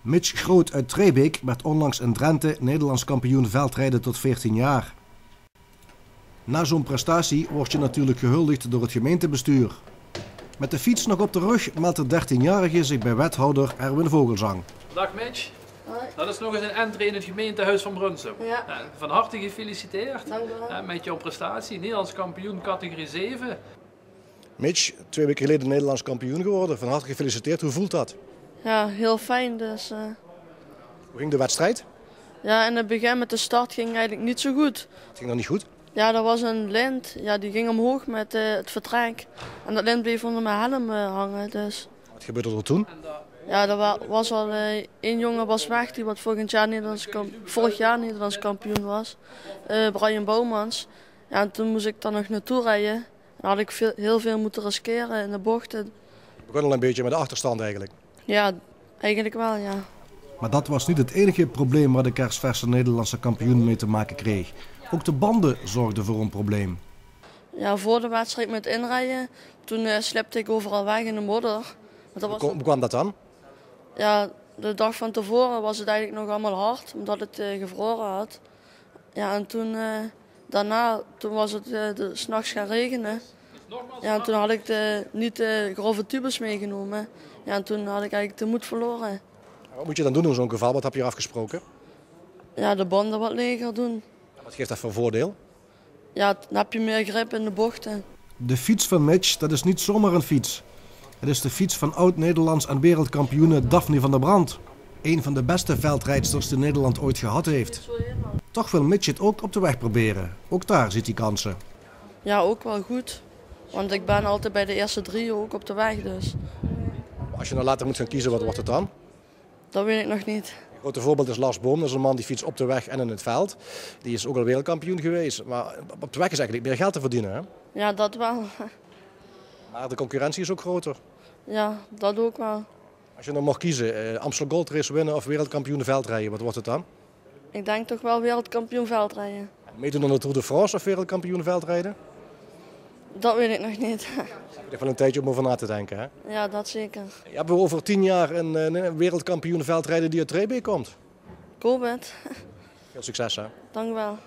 Mitch Groot uit Trebeek werd onlangs in Drenthe Nederlands kampioen veldrijden tot 14 jaar. Na zo'n prestatie word je natuurlijk gehuldigd door het gemeentebestuur. Met de fiets nog op de rug meldt de 13-jarige zich bij wethouder Erwin Vogelzang. Dag Mitch. Hoi. Dat is nog eens een entry in het gemeentehuis van Brunsum. Ja. Van harte gefeliciteerd. Dank u wel. Met jouw prestatie, Nederlands kampioen categorie 7. Mitch, 2 weken geleden Nederlands kampioen geworden. Van harte gefeliciteerd. Hoe voelt dat? Ja, heel fijn dus. Hoe ging de wedstrijd? Ja, in het begin met de start ging eigenlijk niet zo goed. Het ging nog niet goed. Ja, er was een lint, ja, die ging omhoog met het vertrek. En dat lint bleef onder mijn helm hangen. Dus. Wat gebeurde er toen? Ja, er was al één jongen was weg die wat vorig jaar Nederlands kampioen was. Brian Boumans. Ja, en toen moest ik daar nog naartoe rijden. En dan had ik heel veel moeten riskeren in de bochten. We begonnen al een beetje met de achterstand eigenlijk. Ja, eigenlijk wel, ja. Maar dat was niet het enige probleem waar de kersverse Nederlandse kampioen mee te maken kreeg. Ook de banden zorgden voor een probleem. Ja, voor de wedstrijd met inrijden, toen slepte ik overal weg in de modder. Hoe kwam dat dan? Ja, de dag van tevoren was het eigenlijk nog allemaal hard, omdat het gevroren had. Ja, en toen, toen was het 's nachts gaan regenen. Ja, en toen had ik niet de grove tubes meegenomen. Ja, en toen had ik eigenlijk de moed verloren. Wat moet je dan doen in zo'n geval? Wat heb je afgesproken? Ja, de banden wat leger doen. Wat geeft dat voor voordeel? Ja, dan heb je meer grip in de bochten. De fiets van Mitch, dat is niet zomaar een fiets. Het is de fiets van oud-Nederlands en wereldkampioene Daphne van der Brand. Een van de beste veldrijdsters die Nederland ooit gehad heeft. Toch wil Mitch het ook op de weg proberen. Ook daar ziet hij kansen. Ja, ook wel goed. Want ik ben altijd bij de eerste 3 ook op de weg dus. Als je nou later moet gaan kiezen, wat wordt het dan? Dat weet ik nog niet. Een grote voorbeeld is Lars Boom. Dat is een man die fietst op de weg en in het veld. Die is ook al wereldkampioen geweest. Maar op de weg is eigenlijk meer geld te verdienen. Hè? Ja, dat wel. Maar de concurrentie is ook groter. Ja, dat ook wel. Als je dan mocht kiezen, Amstel Gold Race winnen of wereldkampioen veldrijden, wat wordt het dan? Ik denk toch wel wereldkampioen veldrijden. Meedoen aan de Tour de France of wereldkampioen veldrijden? Dat weet ik nog niet. Heb je wel een tijdje om over na te denken, hè? Ja, dat zeker. Je hebt over 10 jaar een wereldkampioen veldrijden die uit Trebeek komt. Go met. Veel succes, hè? Dank u wel.